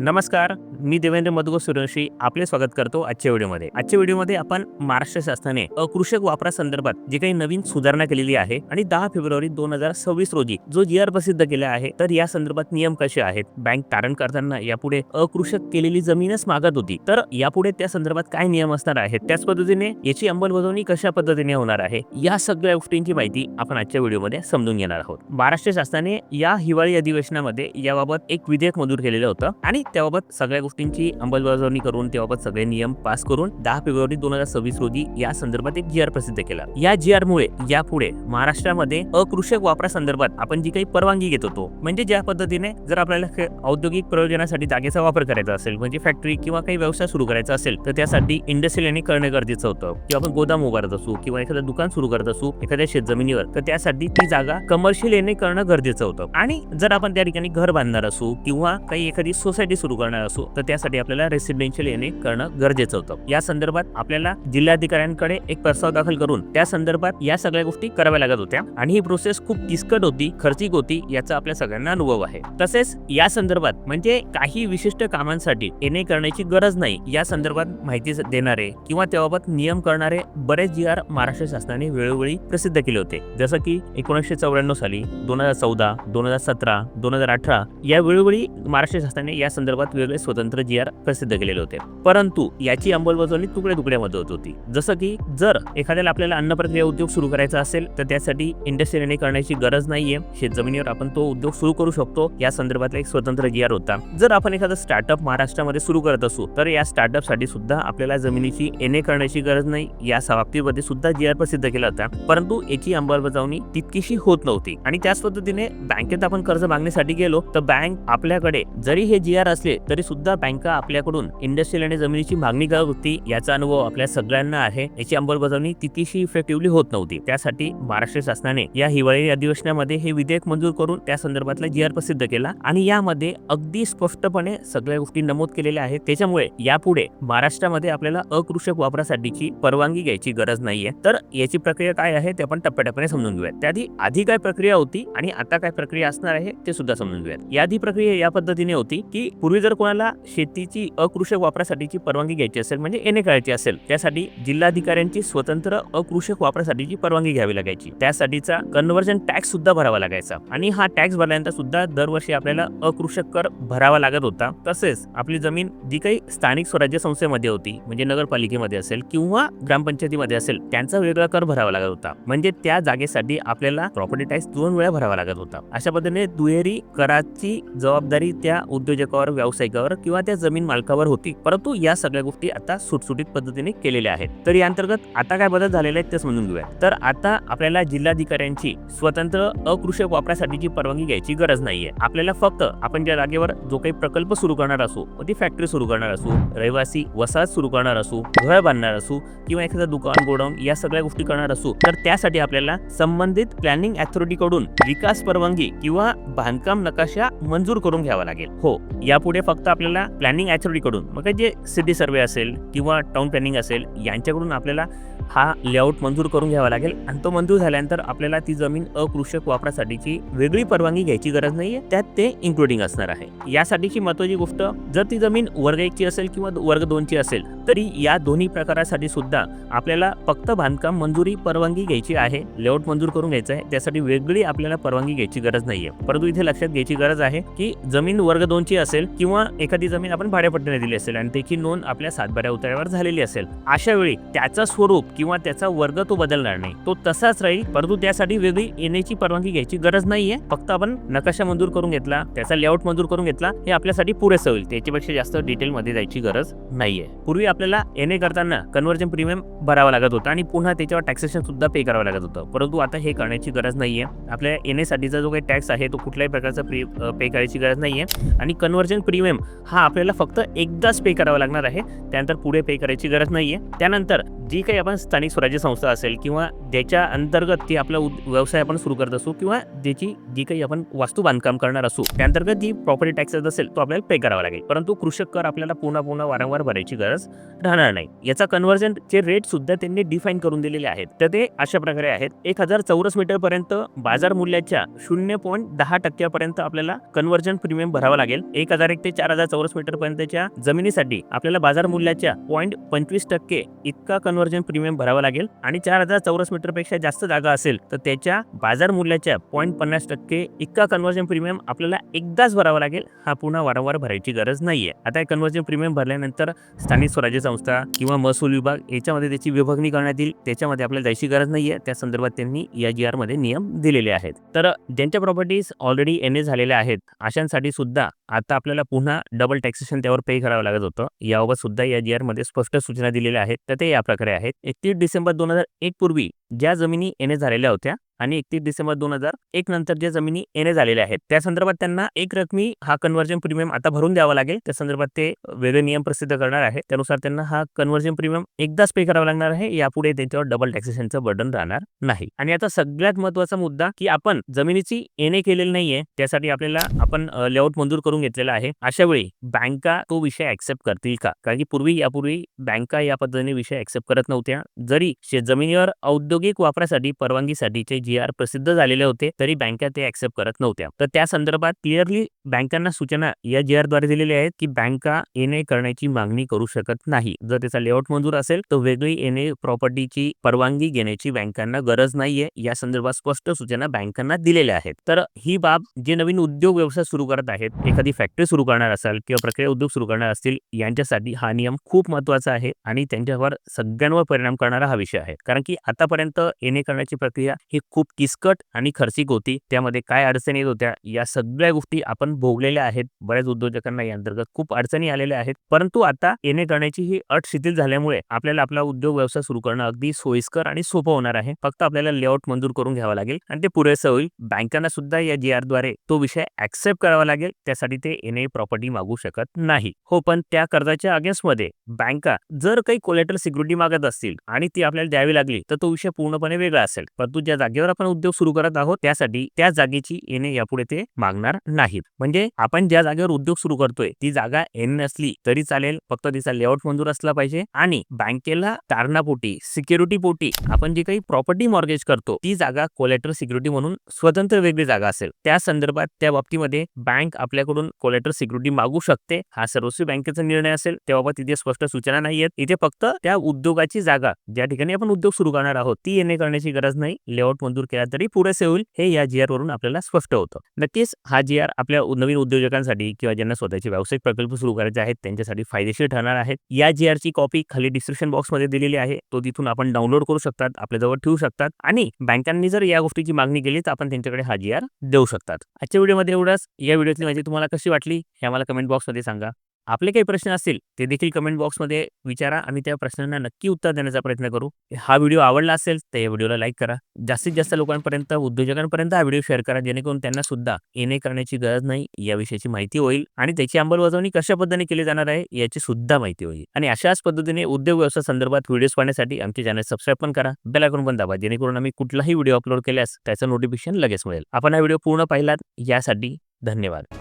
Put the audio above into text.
नमस्कार, मी देवेंद्र मधुकर सूर्यवंशी आपले स्वागत करतो आजच्या व्हिडिओमध्ये. आजच्या व्हिडिओमध्ये आपण महाराष्ट्र शासनाने अकृषक वापरासंदर्भात जी काही नवीन सुधारणा केलेली आहे आणि 10 फेब्रुवारी 2026 रोजी जो जी आर प्रसिद्ध केला आहे, तर या संदर्भात नियम कसे आहेत, बँक तारण करताना यापुढे अकृषक केलेली जमीनच मागत होती, तर यापुढे त्या संदर्भात काय नियम असणार आहेत, त्याच पद्धतीने याची अंमलबजावणी कशा पद्धतीने होणार आहे, या सगळ्या गोष्टींची माहिती आपण आजच्या व्हिडिओमध्ये समजून घेणार आहोत. महाराष्ट्र शासनाने या हिवाळी अधिवेशनामध्ये याबाबत एक विधेयक मंजूर केलेलं होतं आणि त्याबाबत सगळ्या गोष्टींची अंमलबजावणी करून त्याबाबत सगळे नियम पास करून 10 फेब्रुवारी 2026 रोजी या संदर्भात एक जी आर प्रसिद्ध केला. या जी आर मुळे यापुढे महाराष्ट्रामध्ये अकृषक वापरासंदर्भात आपण जी काही परवानगी घेत होतो, म्हणजे ज्या पद्धतीने जर आपल्याला औद्योगिक प्रयोजनासाठी जागेचा वापर करायचा असेल, म्हणजे फॅक्टरी किंवा काही व्यवसाय सुरू करायचा असेल, तर त्यासाठी इंडस्ट्रियल एने करणे गरजेचं होतं, किंवा आपण गोदाम उभारत असू किंवा एखादं दुकान सुरू करत असू एखाद्या शेतजमिनीवर, तर त्यासाठी ती जागा कमर्शियल एने करणं गरजेचं होतं. आणि जर आपण त्या ठिकाणी घर बांधणार असू किंवा काही एखादी सोसायटी सुरू करणार असू, तर त्यासाठी आपल्याला रेसिडेन्शियल एने करणं गरजेचं होतं. या संदर्भात आपल्याला जिल्हाधिकाऱ्यांकडे एक प्रस्ताव दाखल करून त्या संदर्भात या सगळ्या गोष्टी कराव्या लागत होत्या आणि ही प्रोसेस खूप किचकट होती, खर्चिक होती, याचा आपल्या सगळ्यांना अनुभव आहे. तसेच या संदर्भात म्हणजे काही विशिष्ट कामांसाठी एने करण्याची गरज नाही या संदर्भात माहिती देणारे किंवा त्याबाबत नियम करणारे बरेच जी आर महाराष्ट्र शासनाने वेळोवेळी प्रसिद्ध केले होते. जसं की 1994 साली, 2014, 2017, 2018 या वेळोवेळी महाराष्ट्र शासनाने या संदर्भात वेगळे स्वतंत्र जी आर प्रसिद्ध केलेले होते. परंतु याची अंमलबजावणी तुकड्यामध्ये होत होती. जसं की जर एखाद्याला आपल्याला अन्न प्रक्रिया उद्योग सुरू करायचा असेल, तर त्यासाठी इंडस्ट्रियल एने करण्याची गरज नाहीये, शेतजमिनीवर आपण तो उद्योग सुरू करू शकतो, या संदर्भातला एक स्वतंत्र जी आर होता. जर आपण एखादा स्टार्टअप महाराष्ट्रामध्ये सुरू करत असू, तर या स्टार्टअप साठी सुद्धा आपल्याला जमिनीची एने करण्याची गरज नाही, या बाबतीमध्ये सुद्धा जी आर प्रसिद्ध केला होता. परंतु याची अंमलबजावणी तितकीशी होत नव्हती. आणि त्याच पद्धतीने बँकेत आपण कर्ज मागण्यासाठी गेलो, तर बँक आपल्याकडे जरी हे जी आर असले तरी सुद्धा बँका आपल्याकडून इंडस्ट्रियल आणि जमिनीची मागणी करत होती. याचा अनुभव आपल्या सगळ्यांना आहे. याची अंमलबजावणी तितकीशी इफेक्टिव्हली होत नव्हती. त्यासाठी महाराष्ट्र शासनाने या हिवाळी अधिवेशनामध्ये हे विधेयक मंजूर करून त्या संदर्भातला जी आर प्रसिद्ध केला आणि यामध्ये अगदी स्पष्टपणे सगळ्या गोष्टी नमूद केलेल्या आहेत. त्याच्यामुळे यापुढे महाराष्ट्रामध्ये आपल्याला अकृषक वापरासाठीची परवानगी घ्यायची गरज नाहीये. तर याची प्रक्रिया काय आहे ते आपण टप्प्याटप्प्याने समजून घेऊया. त्याआधी काय प्रक्रिया होती आणि आता काय प्रक्रिया असणार आहे ते सुद्धा समजून घेऊया. याआधी प्रक्रिया या पद्धतीने होती की पूर्वी जर कोणाला शेतीची अकृषक वापरासाठीची परवानगी घ्यायची असेल, म्हणजे एने करायची असेल, त्यासाठी जिल्हाधिकाऱ्यांची स्वतंत्र अकृषक वापरासाठीची परवानगी घ्यावी लागायची. त्यासाठीचा कन्व्हर्जन टॅक्स सुद्धा भरावा लागायचा आणि हा टॅक्स भरल्यानंतर सुद्धा दरवर्षी आपल्याला अकृषक कर भरावा लागत होता. तसेच आपली जमीन जी काही स्थानिक स्वराज्य संस्थेमध्ये होती, म्हणजे नगरपालिकेमध्ये असेल किंवा ग्रामपंचायतीमध्ये असेल, त्यांचा वेगळा कर भरावा लागत होता. म्हणजे त्या जागेसाठी आपल्याला प्रॉपर्टी टॅक्स 2 वेळा भरावा लागत होता. अशा पद्धतीने दुहेरी कराची जबाबदारी त्या उद्योजकावर, व्यावसायिकावर किंवा त्या जमीन मालकावर होती. परंतु या सगळ्या गोष्टी आता सुटसुटीत पद्धतीने केलेल्या आहेत. तर या अंतर्गत आता काय बदल झालेले आहेत ते समजून घेऊया. तर आता आपल्याला जिल्हाधिकाऱ्यांची स्वतंत्र अकृषक वापरासाठीची परवानगी घ्यायची गरज नाहीये. आपल्याला फक्त आपण ज्या जागेवर जो काही प्रकल्प सुरू करणार असू, ती फॅक्टरी सुरू करणार असू, रहिवासी वसाहत सुरू करणार असू, घर बांधणार असू किंवा एखादं दुकान, गोडाऊन या सगळ्या गोष्टी करणार असू, तर त्यासाठी आपल्याला संबंधित प्लॅनिंग अथॉरिटी कडून विकास परवानगी किंवा बांधकाम नकाशा मंजूर करून घ्यावा लागेल. हो, यापुढे फक्त आपल्याला प्लॅनिंग अथॉरिटी कडून, मग जे सिटी सर्वे असेल किंवा टाउन प्लॅनिंग असेल, यांच्याकडून आपल्याला हा लेआउट मंजूर करून घ्यावा लागेल आणि तो मंजूर झाल्यानंतर आपल्याला ती जमीन अकृषक वापरासाठीची वेगळी परवानगी घ्यायची गरज नाहीये, त्यात ते इन्क्लुडिंग असणार आहे. यासाठीची महत्त्वाची गोष्ट, जर ती जमीन वर्ग 1 ची असेल किंवा वर्ग 2 ची असेल, तरी या दोन्ही प्रकारासाठी सुद्धा आपल्याला फक्त बांधकाम मंजुरी परवानगी घ्यायची आहे, लेआउट मंजूर करून घ्यायचं आहे. त्यासाठी वेगळी आपल्याला परवानगी घ्यायची गरज नाहीये. परंतु इथे लक्षात घ्यायची गरज आहे की जमीन वर्ग 2 ची असेल किंवा एखादी जमीन आपण भाड्यापट्ट्याने दिली असेल आणि त्याची नोंद आपल्या सातबाऱ्या उतार्यावर झालेली असेल, अशा वेळी त्याचं स्वरूप किंवा त्याचा वर्ग तो बदलणार नाही, तो तसाच राहील. परंतु त्यासाठी वेगळी येण्याची परवानगी घ्यायची गरज नाहीये. फक्त आपण नकाशा मंजूर करून घेतला, त्याचा लेआउट मंजूर करून घेतला, हे आपल्यासाठी पुरेसं होईल. त्याच्यापेक्षा जास्त डिटेल मध्ये जायची गरज नाहीये. पूर्वी आपल्याला एने करताना कन्व्हर्जन प्रीमियम भरावा लागत होता आणि पुन्हा त्याच्यावर टॅक्सेशन सुद्धा पे करावं लागत होतं. परंतु आता हे करण्याची गरज नाहीये. आपल्या एने साठीचा जो काही टॅक्स आहे तो कुठल्याही प्रकारचा पे करायची गरज नाहीये आणि कन्व्हर्जन प्रीमियम हा आपल्याला फक्त एकदाच पे करावा लागणार आहे. त्यानंतर पुढे पे करायची गरज नाहीये. त्यानंतर जी काही आपण स्थानिक स्वराज्य संस्था असेल किंवा ज्याच्या अंतर्गत ती आपला व्यवसाय आपण सुरू करत असू किंवा ज्याची जी काही आपण वास्तू बांधकाम करणार असू त्याअंतर्गत जी प्रॉपर्टी टॅक्सेस असेल तो आपल्याला पे करावा लागेल. परंतु कृषक कर आपल्याला पुन्हा वारंवार भरायची गरज राहणार नाही. याचा कन्व्हर्जनचे रेट सुद्धा त्यांनी डिफाईन करून दिलेले आहेत. तर ते अशा प्रकारे आहेत. 1000 चौरस मीटर पर्यंत बाजार मूल्याच्या 0.10% पर्यंत आपल्याला कन्व्हर्जन प्रीमियम भरावा लागेल. 1001 ते 4000 चौरस मीटर पर्यंतच्या जमिनीसाठी आपल्याला बाजार मूल्याच्या 0.25% इतका कन्व्हर्जन प्रीमियम भरावा लागेल आणि 4000 चौरस मीटर पेक्षा जास्त जागा असेल तर त्याच्या बाजार मूल्याच्या 0.50% इतका कन्व्हर्जन प्रीमियम आपल्याला एकदाच भरावा लागेल. हा पुन्हा वारंवार भरायची गरज नाहीये. आता हे कन्व्हर्जन प्रीमियम भरल्यानंतर स्थानिक स्वराज्य संस्था किंवा महसूल विभाग याच्यामध्ये त्याची विभागणी करण्यात येईल. त्याच्यामध्ये आपल्याला जायची गरज नाहीये. त्या संदर्भात त्यांनी या GR मध्ये नियम दिलेले आहेत. तर ज्यांच्या प्रॉपर्टीज ऑलरेडी NA झालेल्या आहेत अशांसाठी सुद्धा आता आपल्याला पुन्हा डबल टॅक्सेशन त्यावर पे करावं लागत होतं. याबाबत सुद्धा या GR मध्ये स्पष्ट सूचना दिलेल्या आहेत. तर ते या प्रकारे आहेत. 31 डिसेंबर 2001 पूर्वी ज्या जमिनी NA झालेल्या होत्या आणि 31 डिसेंबर 2001 नंतर ज्या जमिनी NA झालेल्या आहेत त्या संदर्भात त्यांना एक रकमी हा कन्व्हर्जन प्रीमियम आता भरून द्यावा लागेल. त्या संदर्भात ते वेगळे नियम प्रसिद्ध करणार आहे. त्यानुसार त्यांना हा कन्व्हर्जन प्रीमियम एकदाच पे करावा लागणार आहे. यापुढे त्यांच्यावर डबल टॅक्सेशनचं बर्डन राहणार नाही. आणि आता सगळ्यात महत्त्वाचा मुद्दा की आपण जमिनीची NA केलेली नाहीये त्यासाठी आपल्याला आपण लेआउट मंजूर करून घेतलेला आहे. अशा वेळी बँका तो विषय ऍक्सेप्ट करतील का? कारण की यापूर्वी बँका या पद्धतीने विषय ऍक्सेप्ट करत नव्हत्या. जरी जमिनीवर औद्योगिक वापरासाठी परवानगीसाठीचे GR प्रसिद्ध झालेले होते तरी बँका ते ऍक्सेप्ट करत नव्हत्या. तर त्या संदर्भात क्लिअरली बँकांना सूचना या GR द्वारे दिलेली आहेत की बँका NA करण्याची मागणी करू शकत नाही. जर त्याचा लेआउट मंजूर असेल तर वेगळी NA प्रॉपर्टीची परवानगी घेण्याची बँकांना गरज नाहीये. या संदर्भात स्पष्ट सूचना बँकांना दिलेल्या आहेत. तर ही बाब जे नवीन उद्योग व्यवसाय सुरू करत आहेत, एखादी फॅक्टरी सुरू करणार असाल किंवा प्रक्रिया उद्योग सुरू करणार असतील यांच्यासाठी हा नियम खूप महत्त्वाचा आहे आणि त्यांच्यावर सगळ्यांवर परिणाम करणारा हा विषय आहे. कारण की आतापर्यंत NA करण्याची प्रक्रिया ही खूप किचकट आणि खर्चिक होती. त्यामध्ये काय अडचणी येत होत्या या सगळ्या गोष्टी आपण भोगलेल्या आहेत. बऱ्याच उद्योजकांना या अंतर्गत खूप अडचणी आलेल्या आहेत. परंतु आता NA करण्याची ही अट शिथिल झाल्यामुळे आपल्याला आपला उद्योग व्यवसाय सुरू करणं अगदी सोयीस्कर आणि सोपं होणार आहे. फक्त आपल्याला लेआउट मंजूर करून घ्यावा लागेल आणि ते पुरेसं होईल. बँकांना सुद्धा या GR द्वारे तो विषय ऍक्सेप्ट करावा लागेल. त्यासाठी ते NA प्रॉपर्टी मागू शकत नाही. हो, पण त्या कर्जाच्या अगेन्स्टमध्ये बँका जर काही कोलॅटरल सिक्युरिटी मागत असतील आणि ती आपल्याला द्यावी लागली तर तो विषय पूर्णपणे वेगळा असेल. परंतु ज्या जागेवर आपण उद्योग सुरू करत आहोत त्यासाठी त्या जागेची NA यापुढे ते मागणार नाहीत. म्हणजे आपण ज्या जागेवर उद्योग सुरू करतोय ती जागा NA नसली तरी चालेल. फक्त तिचा लेआउट मंजूर असला पाहिजे आणि बँकेला तारणापोटी सिक्युरिटी पोटी आपण जी काही प्रॉपर्टी मॉर्गेज करतो ती जागा कोलॅटरल सिक्युरिटी म्हणून स्वतंत्र वेगळी जागा असेल. त्या संदर्भात त्या बाबतीमध्ये बँक आपल्याकडून कोलॅटरल सिक्युरिटी मागू शकते. हा सर्वस्वी बँकेचा निर्णय असेल. त्याबाबत इथे स्पष्ट सूचना नाहीयेत. इथे फक्त त्या उद्योगाची जागा ज्या ठिकाणी आपण उद्योग सुरू करणार आहोत ती NA करण्याची गरज नाही. लेआउट मंजूर केला तरी पुरेसे होईल. हे या GR वरून आपल्याला स्पष्ट होतं. नक्कीच हा GR आपल्या नवीन उद्योजकांसाठी किंवा ज्यांना स्वतःचे व्यावसायिक प्रकल्प सुरू करायचे आहेत त्यांच्यासाठी फायदेशीर ठरणार आहे. या GR ची कॉपी खाली डिस्क्रिप्शन बॉक्स मध्ये दिलेली आहे. तो तिथून आपण डाउनलोड करू शकतात, आपल्याजवळ ठेवू शकतात आणि बँकांनी जर या गोष्टीची मागणी केली तर आपण त्यांच्याकडे हा GR देऊ शकतात. आजच्या व्हिडिओमध्ये एवढंच. या व्हिडिओतली माहिती तुम्हाला कशी वाटली हे आम्हाला कमेंट बॉक्समध्ये सांगा. आपले काही प्रश्न असतील ते देखील कमेंट बॉक्समध्ये विचारा. आम्ही त्या प्रश्नांना नक्की उत्तर देण्याचा प्रयत्न करू. हा व्हिडिओ आवडला असेल तर या व्हिडिओला लाईक करा. जास्तीत जास्त लोकांपर्यंत उद्योजकांपर्यंत हा व्हिडिओ शेअर करा जेणेकरून त्यांना सुद्धा NA करण्याची गरज नाही या विषयाची माहिती होईल आणि त्याची अंमलबजावणी कशा पद्धतीने केली जाणार आहे याची सुद्धा माहिती होईल. आणि अशाच पद्धतीने उद्योग व्यवसाय संदर्भात व्हिडिओज पाहण्यासाठी आमचे चॅनल सबस्क्राईब पण करा. बेल आयकॉन पण दाबा जेणेकरून आम्ही कुठलाही व्हिडिओ अपलोड केल्यास त्याचं नोटिफिकेशन लगेच मिळेल. आपण हा व्हिडिओ पूर्ण पाहिलात यासाठी धन्यवाद.